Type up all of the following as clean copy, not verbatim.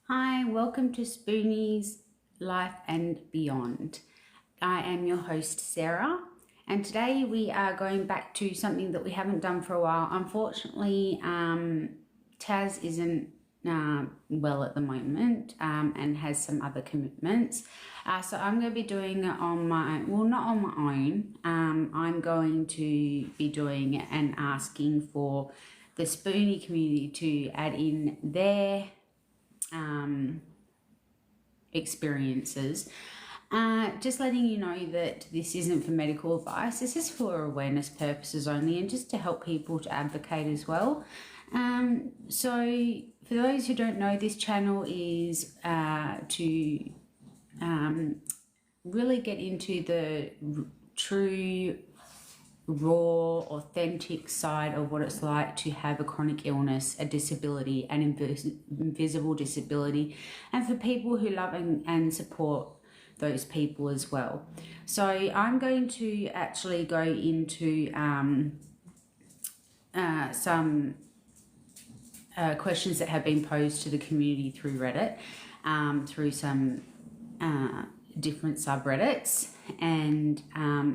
Hi, welcome to Spoonies Life and Beyond. I am your host, Sarah, and today we are going back to something that we haven't done for a while. Unfortunately, Taz isn't well at the moment and has some other commitments. So I'm going to be doing it on my own. Well, not on my own. I'm going to be doing it and asking for the Spoony community to add in their experiences. Just letting you know that this isn't for medical advice. This is for awareness purposes only, and just to help people to advocate as well. So for those who don't know, this channel is to really get into the true, raw, authentic side of what it's like to have a chronic illness, a disability, an invisible disability, and for people who love and support those people as well. So I'm going to actually go into some questions that have been posed to the community through Reddit, through some different subreddits, and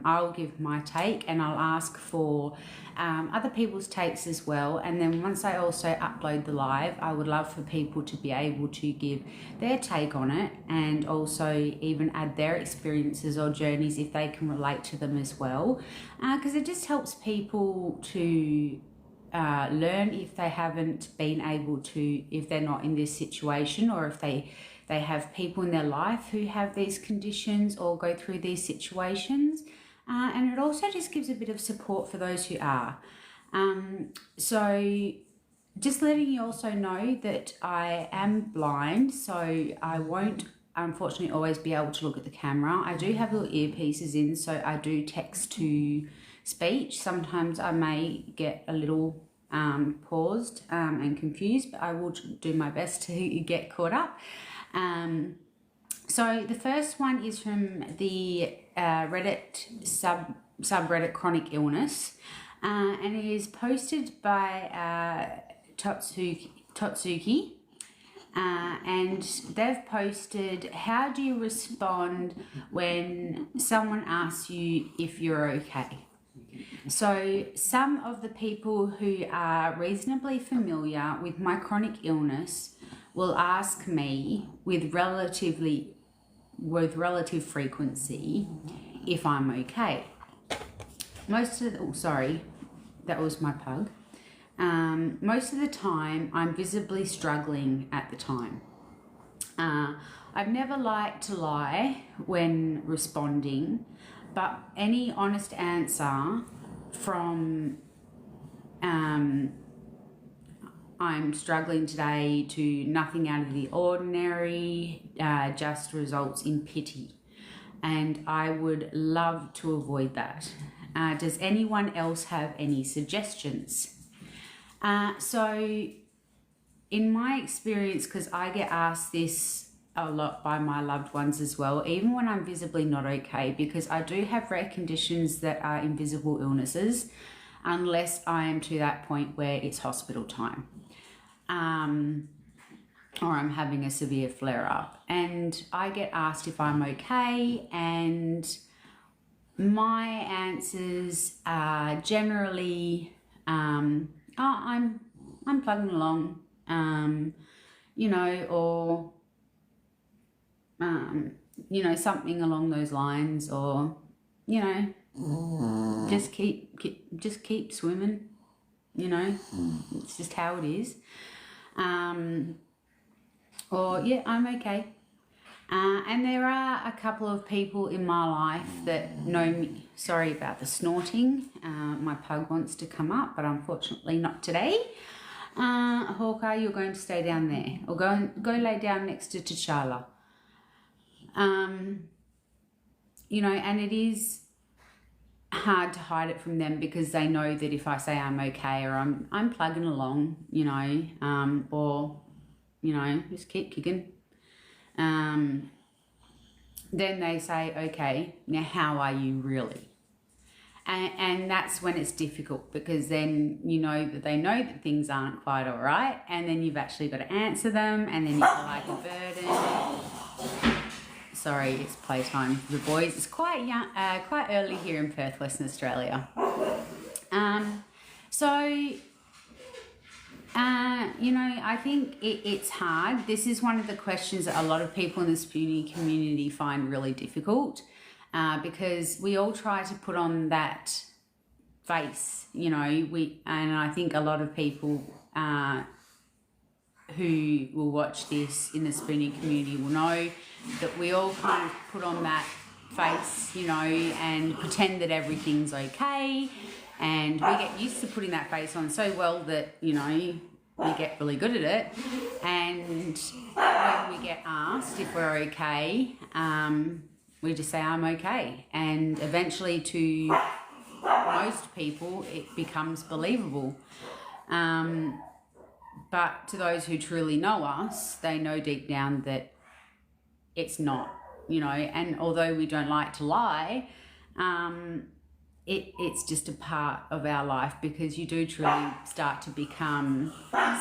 I'll give my take, and I'll ask for other people's takes as well. And then once I also upload the live, I would love for people to be able to give their take on it, and also even add their experiences or journeys if they can relate to them as well, because it just helps people to learn if they haven't been able to, if they're not in this situation, or if they have people in their life who have these conditions or go through these situations. And it also just gives a bit of support for those who are. So just letting you also know that I am blind, so I won't unfortunately always be able to look at the camera. I do have little earpieces in, so I do text to speech. Sometimes I may get a little paused and confused, but I will do my best to get caught up. So the first one is from the Reddit subreddit Chronic Illness, and it is posted by Totsuki, and they've posted, how do you respond when someone asks you if you're okay? So some of the people who are reasonably familiar with my chronic illness will ask me with relative frequency if I'm okay. Most of the, sorry, that was my pug. Most of the time I'm visibly struggling at the time. I've never liked to lie when responding, but any honest answer from I'm struggling today to nothing out of the ordinary just results in pity, and I would love to avoid that. Does anyone else have any suggestions? So in my experience, because I get asked this a lot by my loved ones as well, even when I'm visibly not okay, because I do have rare conditions that are invisible illnesses, unless I am to that point where it's hospital time, or I'm having a severe flare-up, and I get asked if I'm okay, and my answers are generally, oh, I'm plugging along, or something along those lines, or just keep swimming. It's just how it is. Or yeah, I'm okay. And there are a couple of people in my life that know me. Sorry about the snorting. My pug wants to come up, but unfortunately not today. Hawkeye, you're going to stay down there, or go lay down next to T'Challa. And it is hard to hide it from them, because they know that if I say I'm okay, or I'm plugging along, or just keep kicking, then they say, okay, now how are you really? And that's when it's difficult, because then you know that they know that things aren't quite all right, and then you've actually got to answer them, and then you feel like a burden. Sorry, it's playtime for the boys. It's quite young, quite early here in Perth, Western Australia. You know, I think it's hard. This is one of the questions that a lot of people in the Spoony community find really difficult, because we all try to put on that face, you know, and I think a lot of people who will watch this in the Spoony community will know that we all kind of put on that face, you know, and pretend that everything's okay, and we get used to putting that face on so well that, you know, we get really good at it. And when we get asked if we're okay, we just say, I'm okay. And eventually, to most people, it becomes believable. But to those who truly know us, they know deep down that it's not, you know. And although we don't like to lie, it's just a part of our life, because you do truly start to become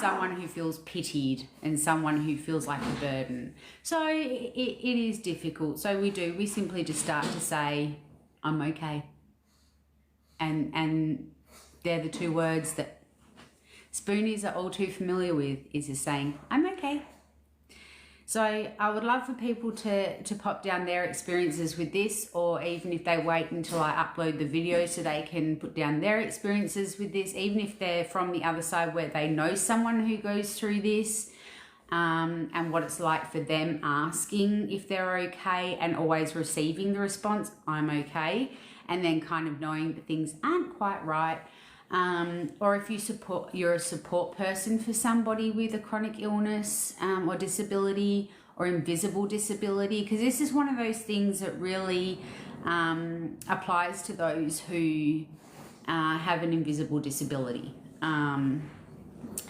someone who feels pitied and someone who feels like a burden. So it is difficult. So we simply just start to say, I'm okay. And they're the two words that Spoonies are all too familiar with, is just saying, I'm okay. So I would love for people to pop down their experiences with this, or even if they wait until I upload the video so they can put down their experiences with this, even if they're from the other side where they know someone who goes through this, and what it's like for them asking if they're okay and always receiving the response, I'm okay, and then kind of knowing that things aren't quite right. Or if you're a support person for somebody with a chronic illness or disability or invisible disability, because this is one of those things that really applies to those who have an invisible disability,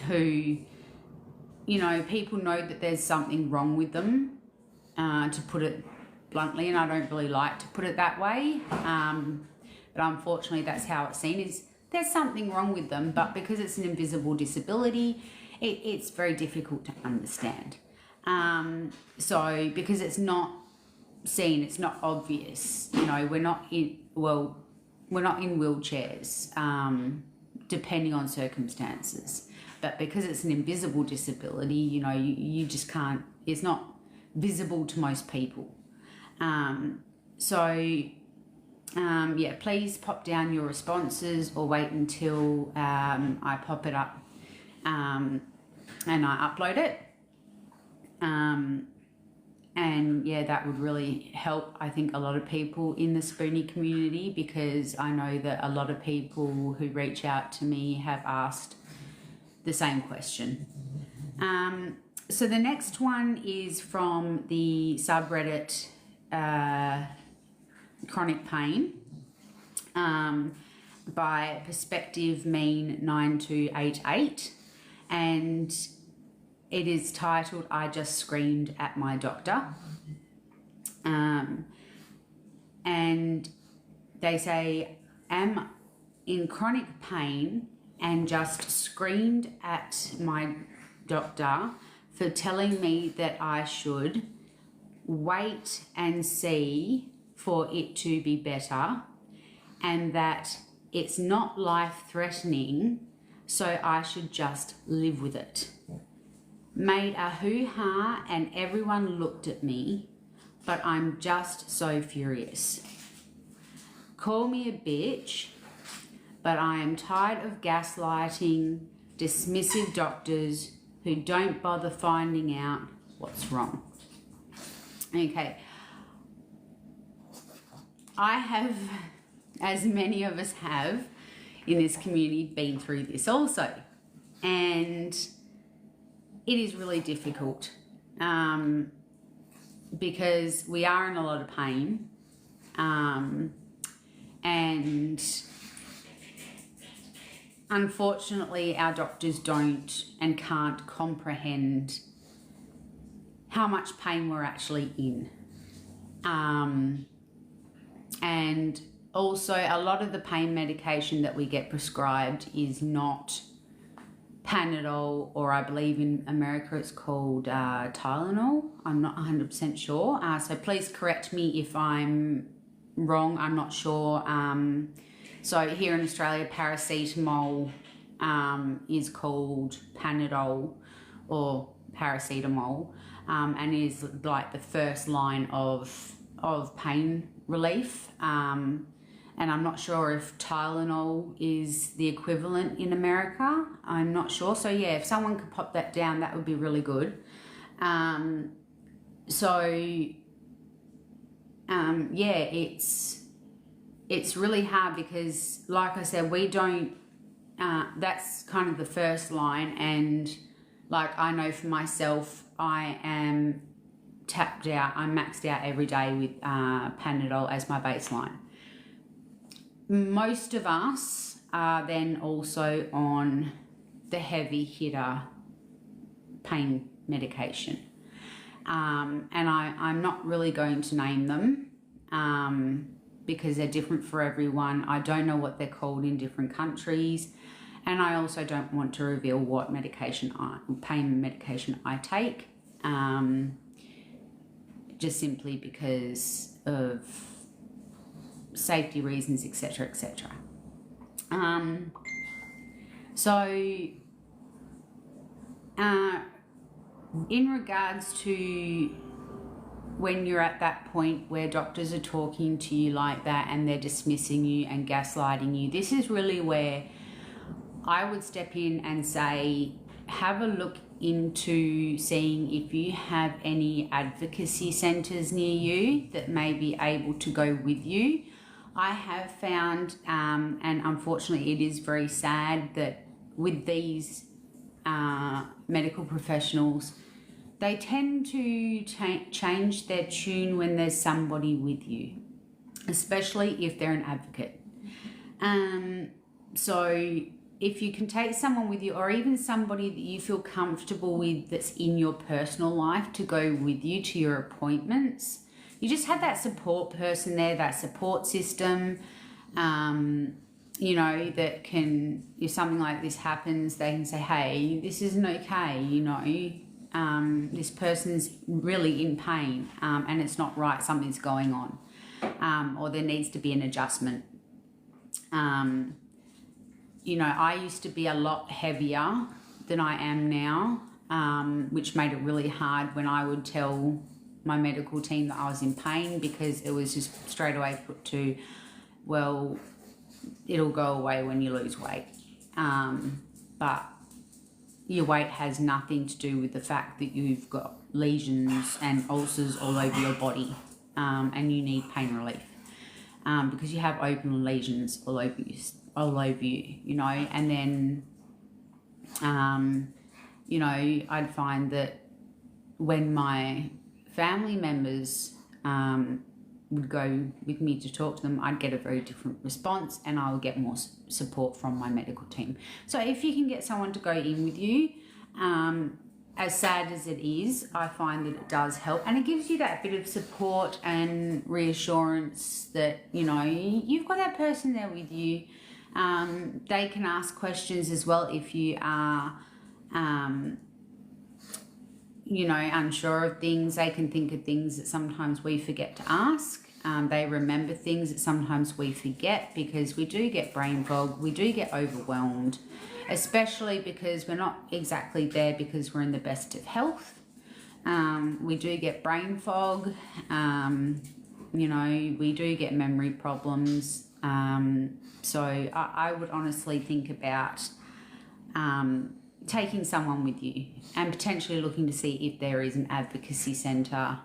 who, you know, people know that there's something wrong with them, to put it bluntly, and I don't really like to put it that way, but unfortunately that's how it's seen, is there's something wrong with them, but because it's an invisible disability, it's very difficult to understand. So because it's not seen, it's not obvious, you know, we're not in wheelchairs, depending on circumstances, but because it's an invisible disability, you know, you just can't, it's not visible to most people. Yeah, please pop down your responses, or wait until I pop it up and I upload it. And yeah, that would really help, I think, a lot of people in the Spoony community, because I know that a lot of people who reach out to me have asked the same question. So the next one is from the subreddit Chronic Pain, by Perspective Mean 9288, and it is titled, I Just Screamed at My Doctor. And they say, am in chronic pain and just screamed at my doctor for telling me that I should wait and see for it to be better, and that it's not life-threatening, so I should just live with it. Made a hoo-ha and everyone looked at me, but I'm just so furious. Call me a bitch, but I am tired of gaslighting, dismissive doctors who don't bother finding out what's wrong. Okay. I have, as many of us have in this community, been through this also. And it is really difficult, because we are in a lot of pain, and unfortunately our doctors don't and can't comprehend how much pain we're actually in. And also, a lot of the pain medication that we get prescribed is not Panadol, or I believe in America it's called Tylenol. I'm not 100% sure. So please correct me if I'm wrong. I'm not sure. So here in Australia, paracetamol is called Panadol or paracetamol, and is like the first line of pain relief. And I'm not sure if Tylenol is the equivalent in America. I'm not sure. So yeah, if someone could pop that down, that would be really good. Yeah, it's really hard because, like I said, we don't. That's kind of the first line, and like I know for myself, I am tapped out. I'm maxed out every day with Panadol as my baseline. Most of us are then also on the heavy hitter pain medication. And I'm not really going to name them because they're different for everyone. I don't know what they're called in different countries. And I also don't want to reveal what pain medication I take, just simply because of safety reasons, etc., etc. In regards to when you're at that point where doctors are talking to you like that and they're dismissing you and gaslighting you, this is really where I would step in and say, have a look into seeing if you have any advocacy centres near you that may be able to go with you. I have found, and unfortunately it is very sad, that with these medical professionals, they tend to change their tune when there's somebody with you, especially if they're an advocate. So if you can take someone with you, or even somebody that you feel comfortable with that's in your personal life to go with you to your appointments, you just have that support person there, that support system, you know, that can, if something like this happens, they can say, hey, this isn't okay, you know, this person's really in pain, and it's not right, something's going on, or there needs to be an adjustment. You know, I used to be a lot heavier than I am now, which made it really hard when I would tell my medical team that I was in pain, because it was just straight away put to, well, it'll go away when you lose weight. But your weight has nothing to do with the fact that you've got lesions and ulcers all over your body, and you need pain relief, because you have open lesions all over you, you know. And then, you know, I'd find that when my family members would go with me to talk to them, I'd get a very different response, and I would get more support from my medical team. So if you can get someone to go in with you, as sad as it is, I find that it does help, and it gives you that bit of support and reassurance that, you know, you've got that person there with you. They can ask questions as well if you are you know, unsure of things. They can think of things that sometimes we forget to ask. They remember things that sometimes we forget, because we do get brain fog, we do get overwhelmed, especially because we're not exactly there because we're in the best of health. We do get brain fog, you know, we do get memory problems. So I would honestly think about taking someone with you, and potentially looking to see if there is an advocacy centre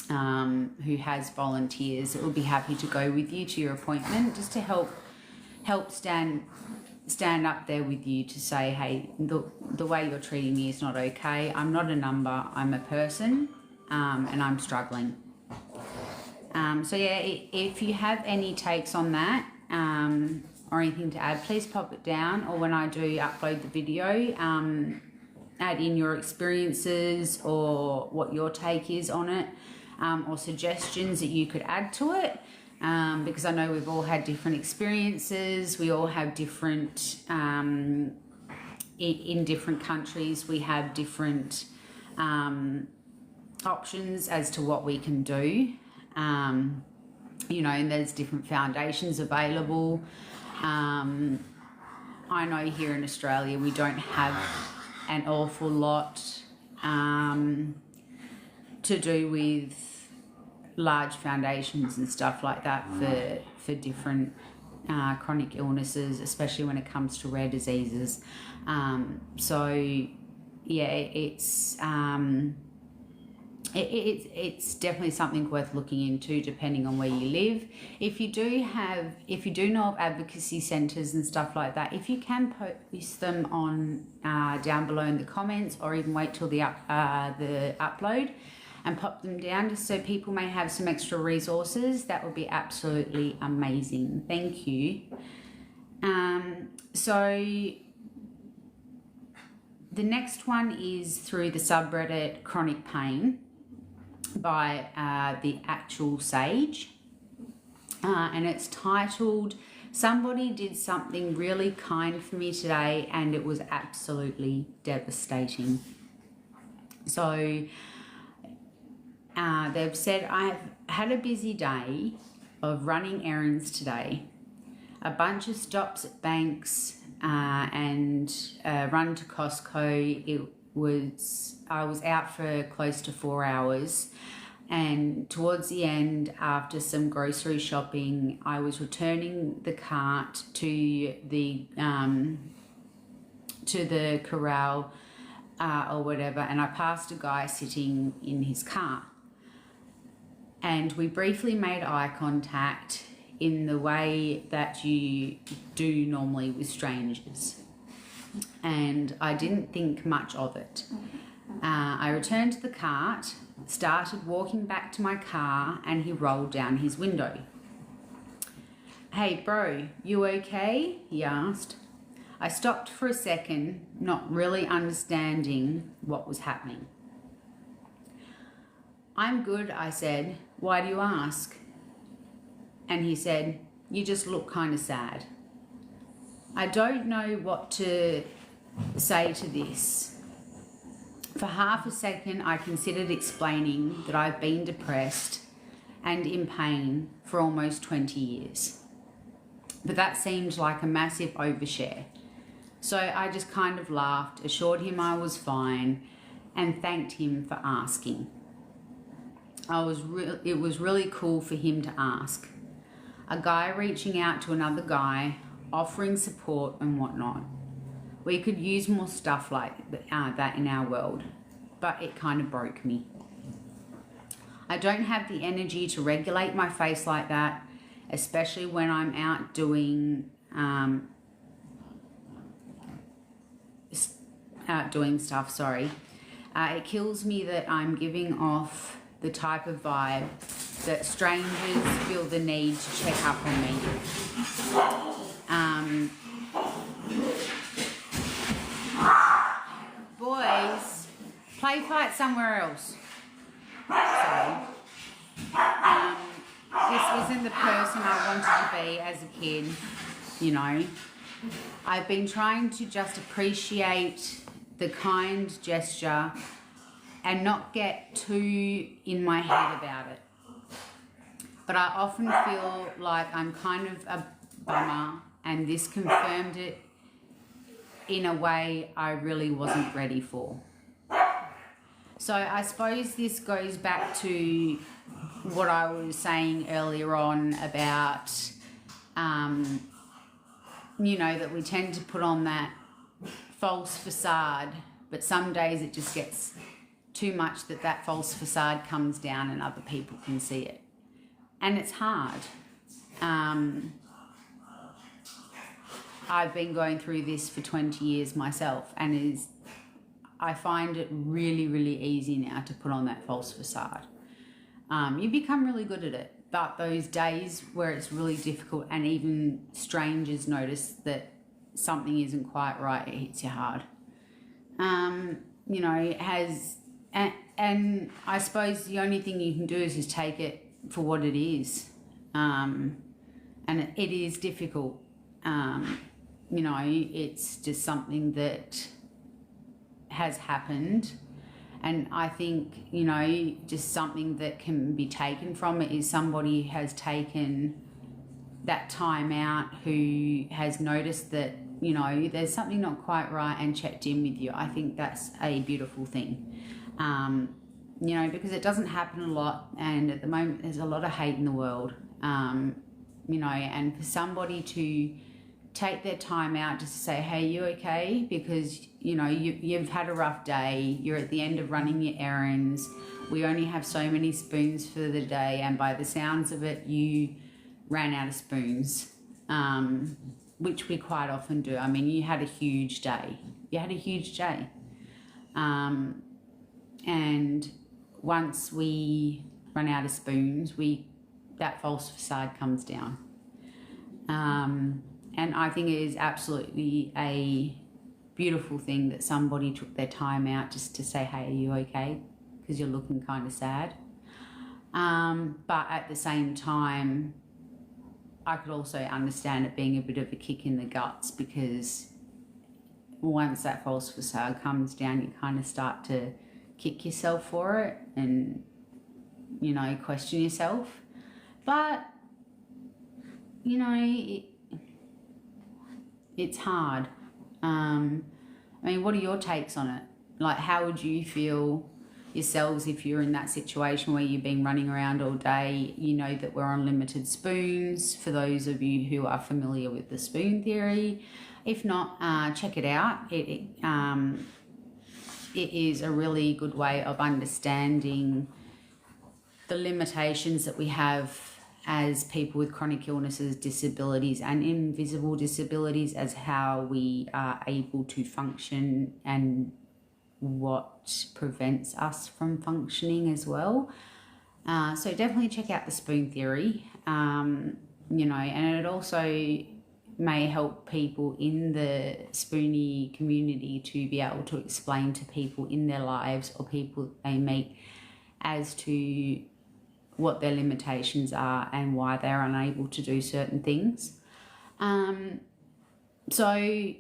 who has volunteers that will be happy to go with you to your appointment, just to help stand up there with you to say, hey, the way you're treating me is not okay. I'm not a number, I'm a person, and I'm struggling. So yeah, if you have any takes on that, or anything to add, please pop it down, or when I do upload the video, add in your experiences or what your take is on it, or suggestions that you could add to it. because I know we've all had different experiences. We all have different, in different countries, we have different options as to what we can do. You know, and there's different foundations available. I know here in Australia we don't have an awful lot to do with large foundations and stuff like that for different chronic illnesses, especially when it comes to rare diseases. So yeah, it's definitely something worth looking into, depending on where you live. If you do know of advocacy centres and stuff like that, if you can post them on down below in the comments, or even wait till the upload and pop them down, just so people may have some extra resources, that would be absolutely amazing. Thank you. So the next one is through the subreddit Chronic Pain by the actual Sage, and it's titled "Somebody Did Something Really Kind for Me Today and It Was Absolutely Devastating." So they've said, "I've had a busy day of running errands today, a bunch of stops at banks and a run to Costco. I was out for close to 4 hours, and towards the end, after some grocery shopping, I was returning the cart to the corral or whatever, and I passed a guy sitting in his car, and we briefly made eye contact in the way that you do normally with strangers, and I didn't think much of it. I returned to the cart, started walking back to my car, and he rolled down his window. 'Hey bro, you okay?' he asked. I stopped for a second, not really understanding what was happening. 'I'm good,' I said. 'Why do you ask?' And he said, 'You just look kind of sad.' I don't know what to say to this. For half a second, I considered explaining that I've been depressed and in pain for almost 20 years. But that seemed like a massive overshare. So I just kind of laughed, assured him I was fine, and thanked him for asking. It was really cool for him to ask. A guy reaching out to another guy, offering support and whatnot. We could use more stuff like that in our world, but it kind of broke me. I don't have the energy to regulate my face like that, especially when I'm out doing stuff, It kills me that I'm giving off the type of vibe that strangers feel the need to check up on me. Boys, play fight somewhere else. So, this isn't the person I wanted to be as a kid, you know. I've been trying to just appreciate the kind gesture and not get too in my head about it. But I often feel like I'm kind of a bummer, and this confirmed it in a way I really wasn't ready for. So I suppose this goes back to what I was saying earlier on about, that we tend to put on that false facade, but some days it just gets too much that false facade comes down and other people can see it. And it's hard. I've been going through this for 20 years myself, and I find it really, really easy now to put on that false facade. You become really good at it, but those days where it's really difficult and even strangers notice that something isn't quite right, it hits you hard. And I suppose the only thing you can do is just take it for what it is. and it is difficult. You know, it's just something that has happened. And I think, you know, just something that can be taken from it is somebody has taken that time out who has noticed that, you know, there's something not quite right and checked in with you. I think that's a beautiful thing. You know, because it doesn't happen a lot, and at the moment there's a lot of hate in the world. You know, and for somebody to take their time out just to say, hey, you okay? Because, you know, you've had a rough day, you're at the end of running your errands, we only have so many spoons for the day, and by the sounds of it, you ran out of spoons, which we quite often do. I mean, you had a huge day. And once we run out of spoons, that false facade comes down. And I think it is absolutely a beautiful thing that somebody took their time out just to say, hey, are you okay? Because you're looking kind of sad. But at the same time, I could also understand it being a bit of a kick in the guts, because once that false facade comes down, you kind of start to kick yourself for it and, you know, question yourself. But, you know, it's hard. I mean, what are your takes on it? Like, how would you feel yourselves if you're in that situation where you've been running around all day? You know that we're on limited spoons, for those of you who are familiar with the spoon theory. If not, check it out. It is a really good way of understanding the limitations that we have as people with chronic illnesses, disabilities, and invisible disabilities, as how we are able to function and what prevents us from functioning as well. So definitely check out the spoon theory, you know, and it also may help people in the Spoony community to be able to explain to people in their lives or people they meet as to what their limitations are and why they're unable to do certain things. So,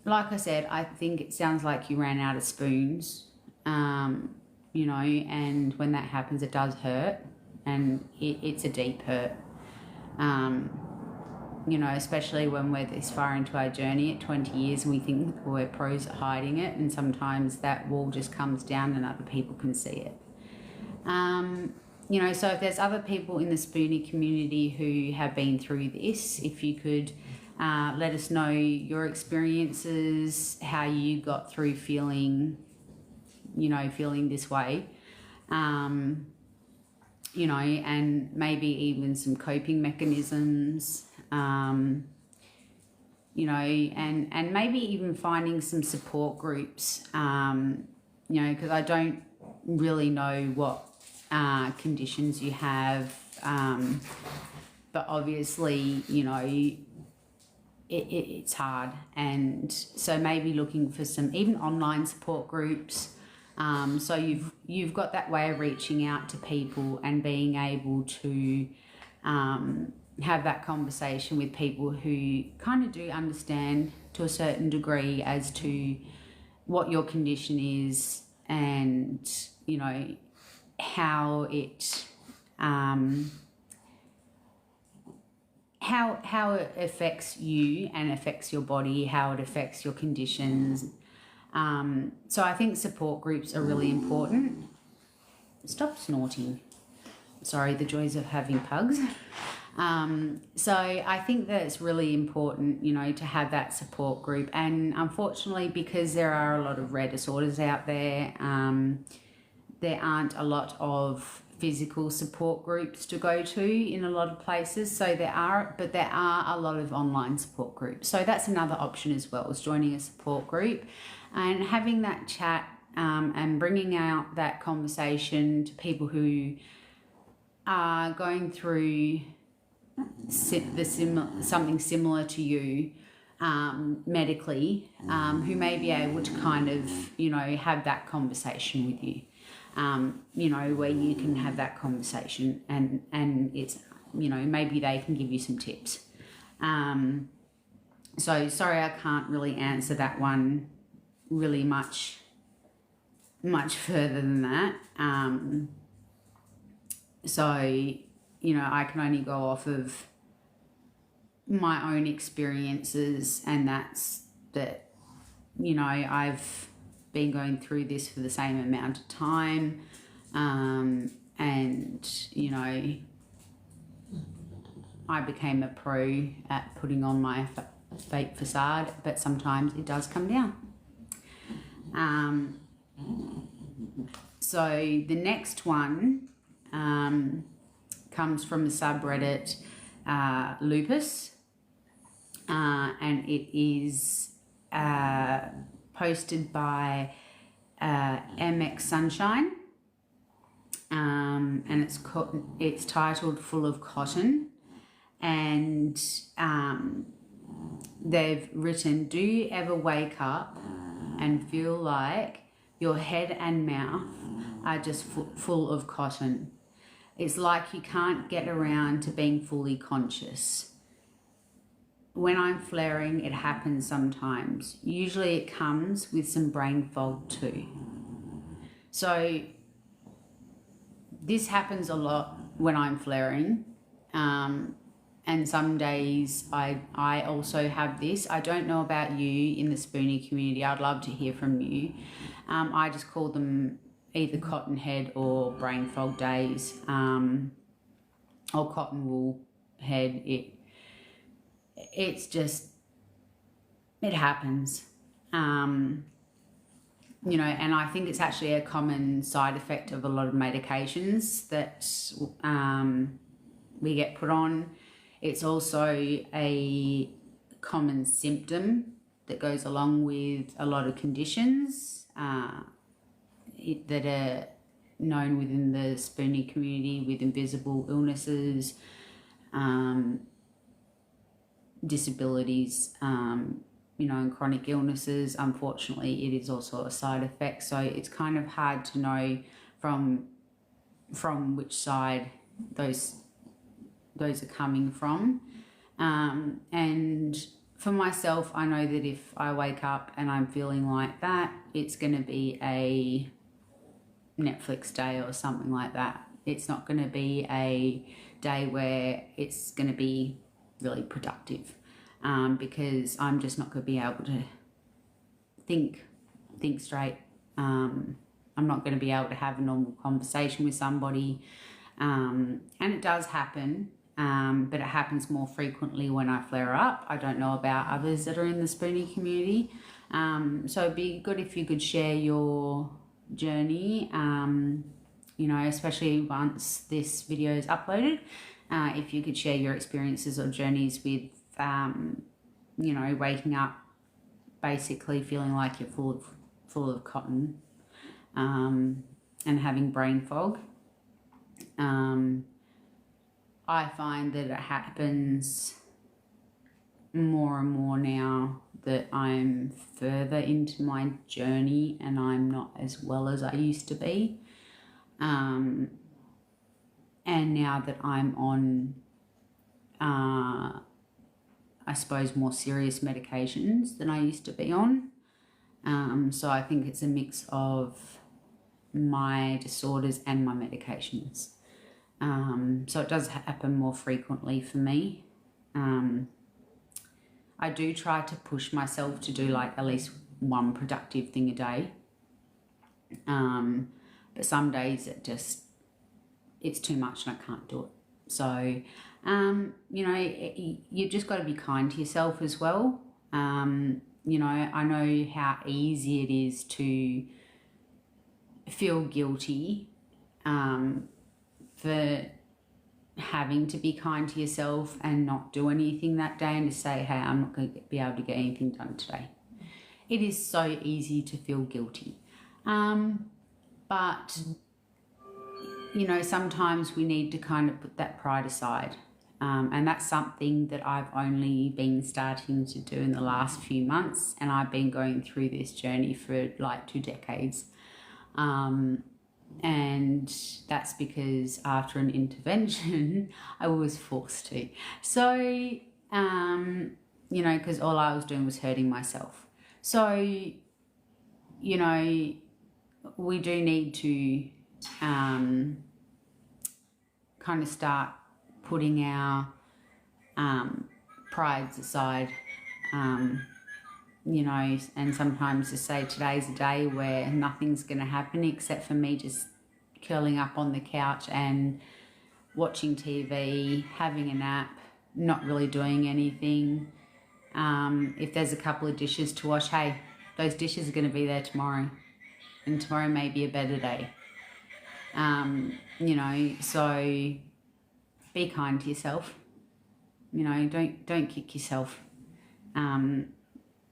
like I said, I think it sounds like you ran out of spoons, you know, and when that happens, it does hurt, and it's a deep hurt. You know, especially when we're this far into our journey at 20 years and we think we're pros at hiding it, and sometimes that wall just comes down and other people can see it. You know, so if there's other people in the Spoony community who have been through this, if you could let us know your experiences, how you got through feeling this way, you know, and maybe even some coping mechanisms, you know, and maybe even finding some support groups, you know, because I don't really know what conditions you have, but obviously, you know, it's hard, and so maybe looking for some even online support groups, so you've got that way of reaching out to people and being able to have that conversation with people who kind of do understand to a certain degree as to what your condition is, and, you know, how it how it affects you and affects your body, how it affects your conditions. So I think support groups are really important. Stop snorting. Sorry, the joys of having pugs. So I think that it's really important, you know, to have that support group. And unfortunately, because there are a lot of rare disorders out there, there aren't a lot of physical support groups to go to in a lot of places. So there are a lot of online support groups. So that's another option as well, is joining a support group and having that chat, and bringing out that conversation to people who are going through something similar to you, medically, who may be able to kind of, you know, have that conversation with you, you know, where you can have that conversation, and it's you know, maybe they can give you some tips. So sorry, I can't really answer that one really much further than that. So, you know, I can only go off of my own experiences, and that's that, you know, I've been going through this for the same amount of time, and, you know, I became a pro at putting on my fake facade, but sometimes it does come down. So the next one comes from the subreddit Lupus, and it is posted by MX Sunshine, and it's titled "Full of Cotton," and they've written, "Do you ever wake up and feel like your head and mouth are just full of cotton? It's like you can't get around to being fully conscious. When I'm flaring, it happens sometimes. Usually it comes with some brain fog too." So this happens a lot when I'm flaring. And some days I also have this. I don't know about you in the Spoony community. I'd love to hear from you. I just call them either cotton head or brain fog days, or cotton wool head. It's just, it happens. You know, and I think it's actually a common side effect of a lot of medications that we get put on. It's also a common symptom that goes along with a lot of conditions that are known within the Spoony community, with invisible illnesses, disabilities, you know, and chronic illnesses. Unfortunately, it is also a side effect. So it's kind of hard to know from which side those are coming from. And for myself, I know that if I wake up and I'm feeling like that, it's going to be a Netflix day or something like that. It's not going to be a day where it's going to be really productive, because I'm just not going to be able to think straight. I'm not going to be able to have a normal conversation with somebody, and it does happen. But it happens more frequently when I flare up. I don't know about others that are in the Spoony community. So it'd be good if you could share your journey, you know, especially once this video is uploaded. If you could share your experiences or journeys with, you know, waking up basically feeling like you're full of cotton, and having brain fog. I find that it happens more and more now that I'm further into my journey and I'm not as well as I used to be. And now that I'm on, I suppose, more serious medications than I used to be on. So I think it's a mix of my disorders and my medications. So it does happen more frequently for me. I do try to push myself to do like at least one productive thing a day. But some days it's too much and I can't do it. So, you know, you just got to be kind to yourself as well. You know, I know how easy it is to feel guilty, for having to be kind to yourself and not do anything that day and to say, hey, I'm not going to be able to get anything done today. It is so easy to feel guilty. But, you know, sometimes we need to kind of put that pride aside. And that's something that I've only been starting to do in the last few months. And I've been going through this journey for like 2 decades. And that's because after an intervention, I was forced to. So, you know, because all I was doing was hurting myself. So, you know, we do need to kind of start putting our prides aside, you know, and sometimes to say today's a day where nothing's going to happen except for me just curling up on the couch and watching TV, having a nap, not really doing anything. If there's a couple of dishes to wash, hey, those dishes are going to be there tomorrow, and tomorrow may be a better day. You know, so be kind to yourself. You know, don't kick yourself.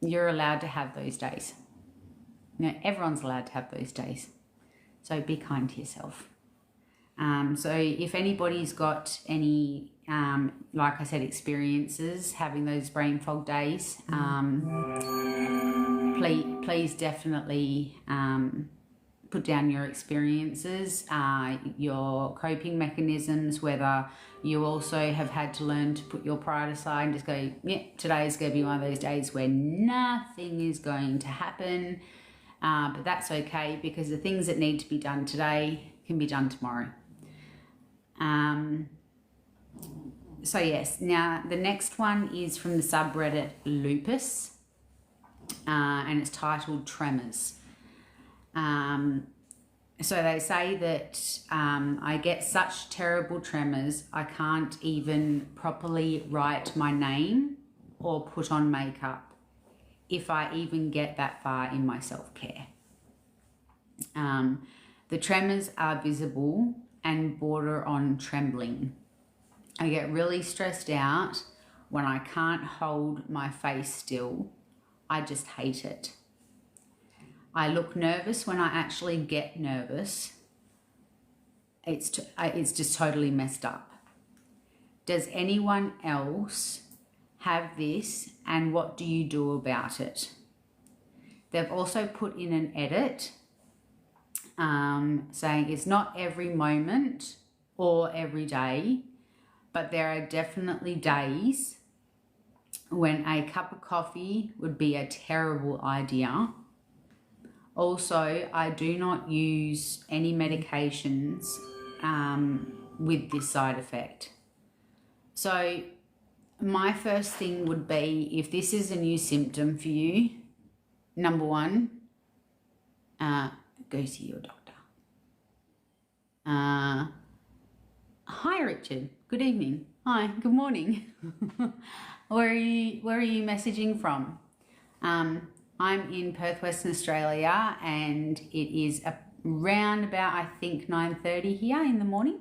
You're allowed to have those days. You know, everyone's allowed to have those days. So be kind to yourself. So if anybody's got any, like I said, experiences having those brain fog days, please definitely put down your experiences, your coping mechanisms, whether you also have had to learn to put your pride aside and just go, yeah, today's going to be one of those days where nothing is going to happen. But that's okay, because the things that need to be done today can be done tomorrow. So yes, now the next one is from the subreddit Lupus, and it's titled Tremors. So they say that I get such terrible tremors, I can't even properly write my name or put on makeup, if I even get that far in my self-care. The tremors are visible and border on trembling. I get really stressed out when I can't hold my face still. I just hate it. I look nervous when I actually get nervous. It's just totally messed up. Does anyone else have this, and what do you do about it? They've also put in an edit saying it's not every moment or every day, but there are definitely days when a cup of coffee would be a terrible idea. Also, I do not use any medications with this side effect. So my first thing would be, if this is a new symptom for you, number one, go see your doctor. Hi, Richard. Good evening. Hi, good morning. Where are you messaging from? I'm in Perth, Western Australia, and it is around about, I think, 9:30 here in the morning.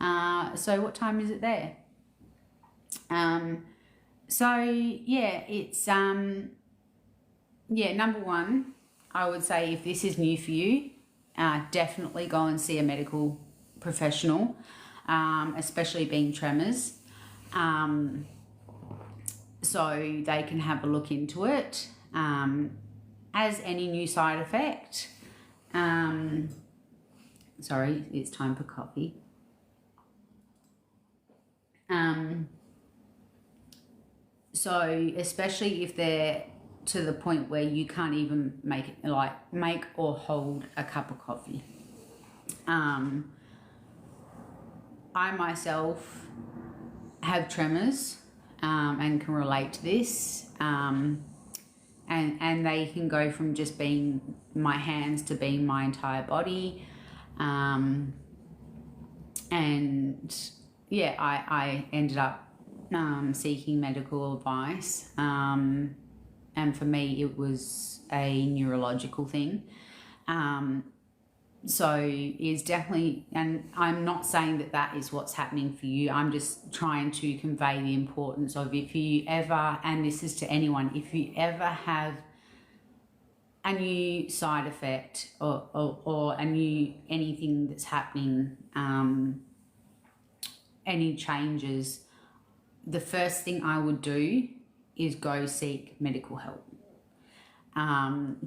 So what time is it there? So yeah, it's number one, I would say, if this is new for you, definitely go and see a medical professional, especially being tremors, so they can have a look into it. As any new side effect, sorry, it's time for coffee. So especially if they're to the point where you can't even make or hold a cup of coffee. I myself have tremors, and can relate to this, and they can go from just being my hands to being my entire body, and yeah, I ended up seeking medical advice, and for me it was a neurological thing. So it's definitely, and I'm not saying that that is what's happening for you, I'm just trying to convey the importance of, if you ever, and this is to anyone, if you ever have a new side effect or a new anything that's happening, any changes, the first thing I would do is go seek medical help,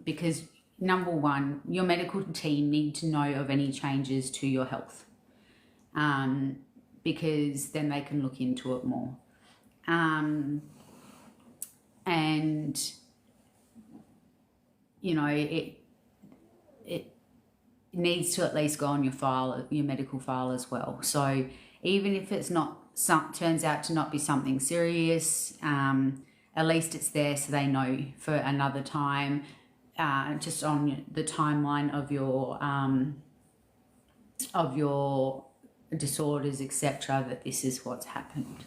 because number one, your medical team need to know of any changes to your health, because then they can look into it more. And you know, it needs to at least go on your file, your medical file as well. So even if it's not turns out to not be something serious, at least it's there so they know for another time, just on the timeline of your disorders, etc., that this is what's happened.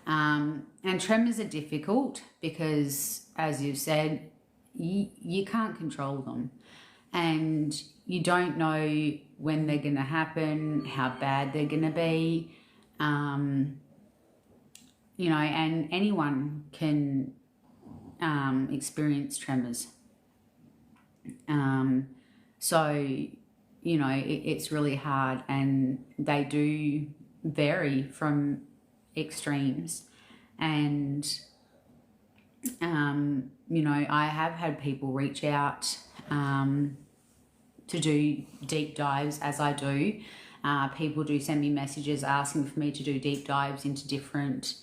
And tremors are difficult because, as you've said, you can't control them, and you don't know when they're going to happen, how bad they're going to be, you know, and anyone can experience tremors. So, you know, it's really hard, and they do vary from extremes. And you know, I have had people reach out to do deep dives, as I do. People do send me messages asking for me to do deep dives into different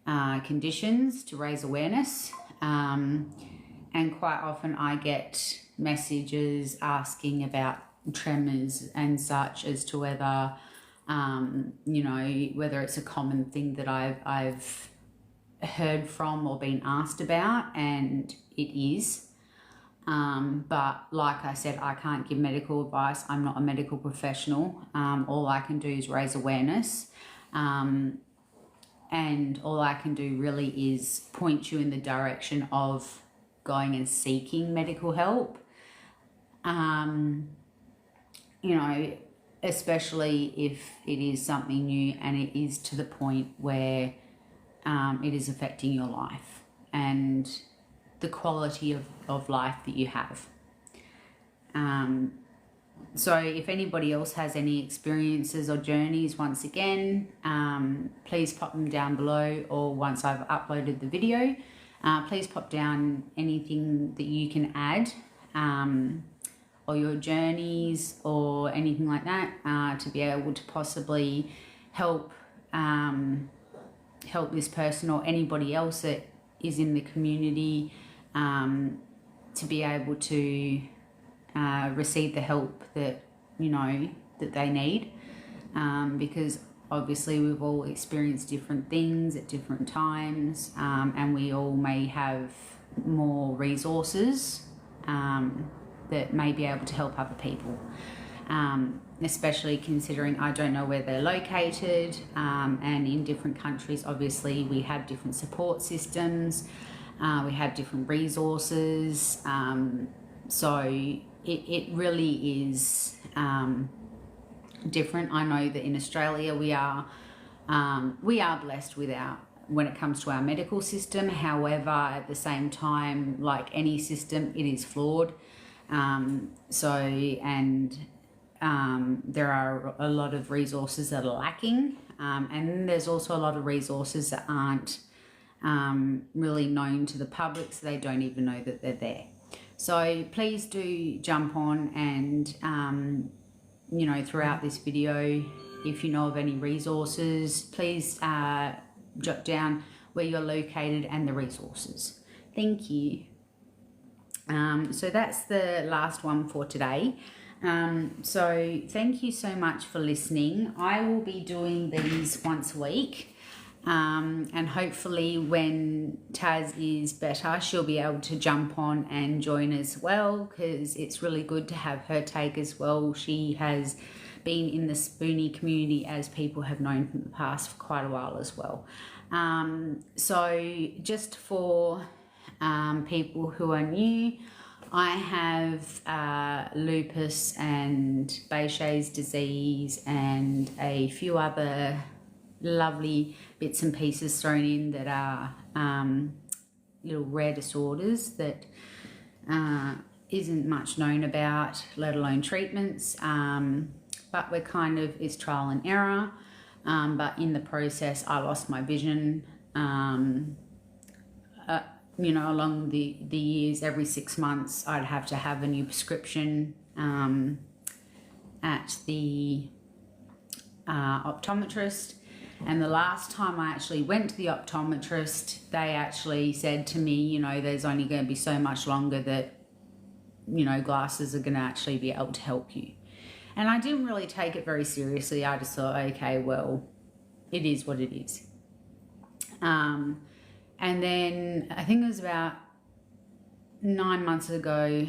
conditions to raise awareness. And quite often I get messages asking about tremors and such, as to whether, you know, whether it's a common thing that I've heard from or been asked about, and it is. But like I said, I can't give medical advice. I'm not a medical professional. All I can do is raise awareness. And all I can do really is point you in the direction of going and seeking medical help. You know, especially if it is something new and it is to the point where it is affecting your life and the quality of life that you have. So if anybody else has any experiences or journeys, once again, please pop them down below, or once I've uploaded the video, please pop down anything that you can add, or your journeys or anything like that, to be able to possibly help help this person or anybody else that is in the community, to be able to receive the help that, you know, that they need, because obviously we've all experienced different things at different times, and we all may have more resources that may be able to help other people, especially considering I don't know where they're located, and in different countries obviously we have different support systems, we have different resources, so it really is different. I know that in Australia we are blessed with when it comes to our medical system. However, at the same time, like any system, it is flawed. There are a lot of resources that are lacking, and there's also a lot of resources that aren't really known to the public, so they don't even know that they're there. So please do jump on and, you know, throughout this video, if you know of any resources, please jot down where you're located and the resources. Thank you. So that's the last one for today. So thank you so much for listening. I will be doing these once a week. And hopefully when Taz is better, she'll be able to jump on and join as well, because it's really good to have her take as well. She has been in the Spoony community, as people have known from the past, for quite a while as well. So just for people who are new, I have lupus and Behçet's disease and a few other lovely bits and pieces thrown in that are little rare disorders that isn't much known about, let alone treatments, but we're kind of, it's trial and error, but in the process I lost my vision along the years, every 6 months, I'd have to have a new prescription at the optometrist. And the last time I actually went to the optometrist, they actually said to me, there's only going to be so much longer that, glasses are going to actually be able to help you. And I didn't really take it very seriously. I just thought, okay, well, it is what it is. And then I think it was about 9 months ago,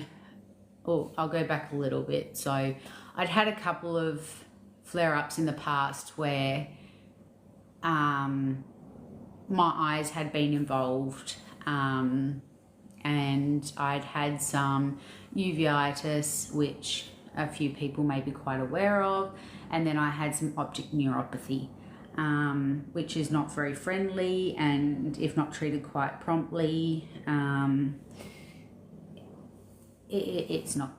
or I'll go back a little bit. So I'd had a couple of flare-ups in the past where my eyes had been involved, and I'd had some uveitis, which a few people may be quite aware of, and then I had some optic neuropathy, which is not very friendly, and if not treated quite promptly, it's not,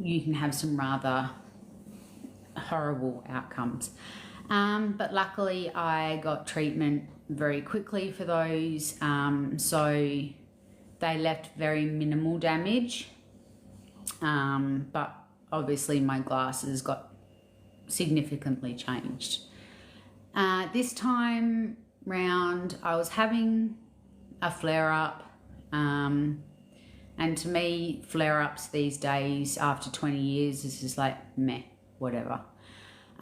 you can have some rather horrible outcomes. But luckily I got treatment very quickly for those, so they left very minimal damage, but obviously my glasses got significantly changed. This time round I was having a flare-up, and to me flare-ups these days after 20 years is just like meh, whatever.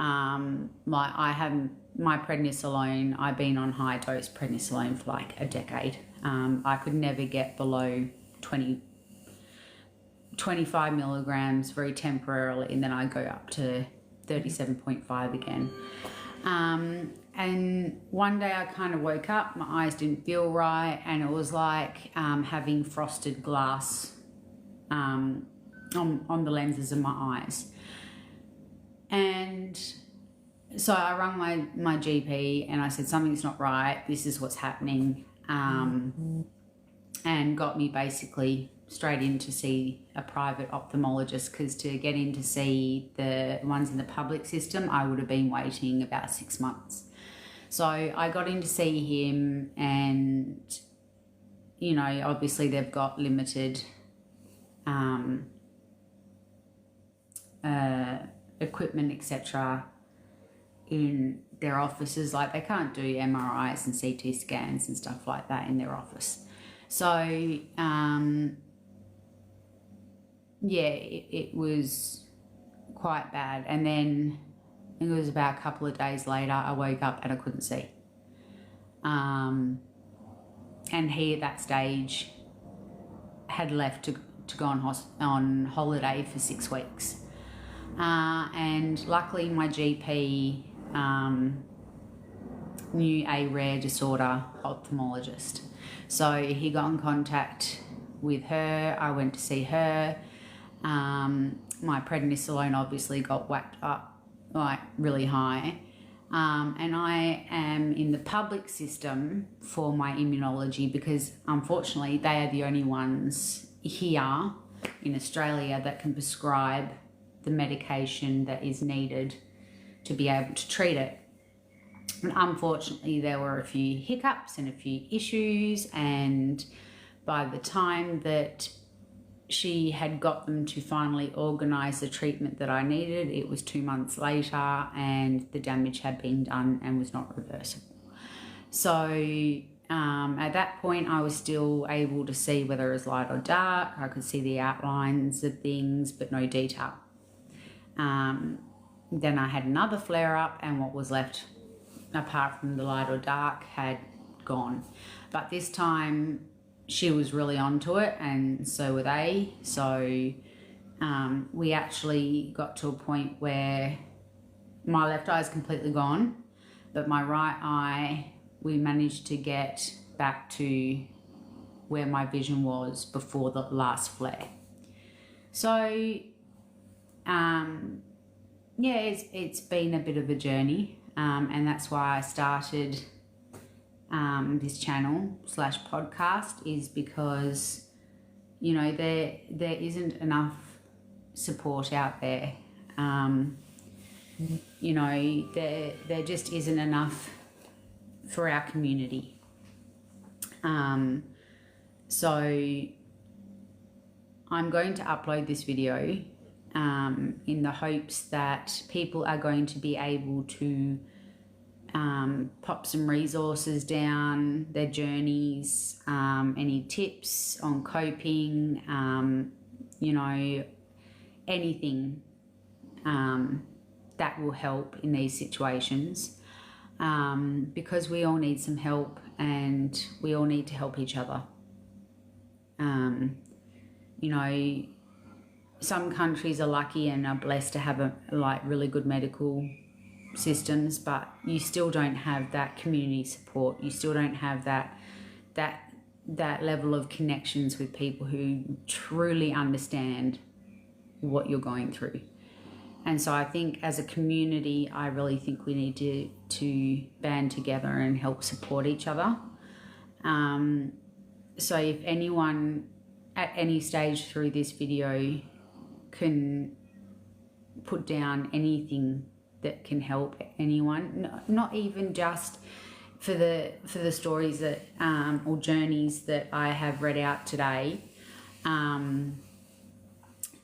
I haven't, my prednisolone, I've been on high dose prednisolone for like a decade. I could never get below 25 milligrams very temporarily, and then I go up to 37.5 again. And one day I kind of woke up, my eyes didn't feel right, and it was like having frosted glass on the lenses of my eyes. And so I rang my GP and I said, something's not right, this is what's happening, and got me basically straight in to see a private ophthalmologist, because to get in to see the ones in the public system, I would have been waiting about 6 months. So I got in to see him, and, obviously they've got limited equipment, etc. in their offices. Like, they can't do MRIs and CT scans and stuff like that in their office. So it was quite bad. And then I think it was about a couple of days later, I woke up and I couldn't see. And he at that stage had left to go on holiday for 6 weeks. And luckily my GP knew a rare disorder ophthalmologist. So he got in contact with her. I went to see her. My prednisolone obviously got whacked up like really high. And I am in the public system for my immunology, because unfortunately they are the only ones here in Australia that can prescribe the medication that is needed to be able to treat it. And unfortunately there were a few hiccups and a few issues, and by the time that she had got them to finally organise the treatment that I needed, it was 2 months later, and the damage had been done and was not reversible. So at that point I was still able to see whether it was light or dark. I could see the outlines of things but no detail. Then I had another flare-up, and what was left apart from the light or dark had gone. But this time she was really onto it, and so were they. So we actually got to a point where my left eye is completely gone, but my right eye, we managed to get back to where my vision was before the last flare. So it's been a bit of a journey, and that's why I started this channel / podcast, is because there isn't enough support out there. There just isn't enough for our community. So I'm going to upload this video in the hopes that people are going to be able to pop some resources down, their journeys, any tips on coping, you know, anything that will help in these situations, because we all need some help and we all need to help each other. You know, some countries are lucky and are blessed to have really good medical systems, but you still don't have that community support. You still don't have that level of connections with people who truly understand what you're going through. And so I think as a community, I really think we need to band together and help support each other. So if anyone at any stage through this video can put down anything that can help anyone, not even just for the stories that or journeys that I have read out today,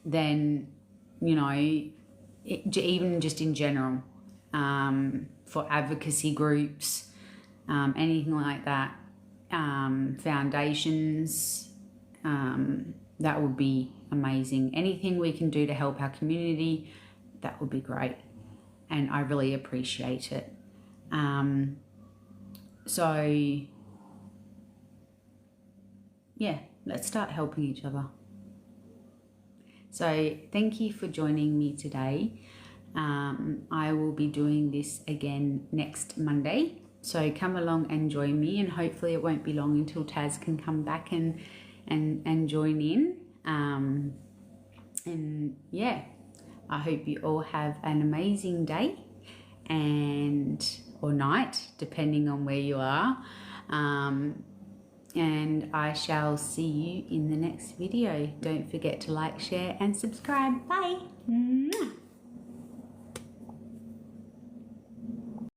then, you know, even just in general, for advocacy groups, anything like that, foundations, that would be amazing. Anything we can do to help our community, that would be great. And I really appreciate it. So, yeah, let's start helping each other. So thank you for joining me today. I will be doing this again next Monday. So come along and join me, and hopefully it won't be long until Taz can come back and join in. And yeah, I hope you all have an amazing day or night, depending on where you are. And I shall see you in the next video. Don't forget to like, share and subscribe. Bye.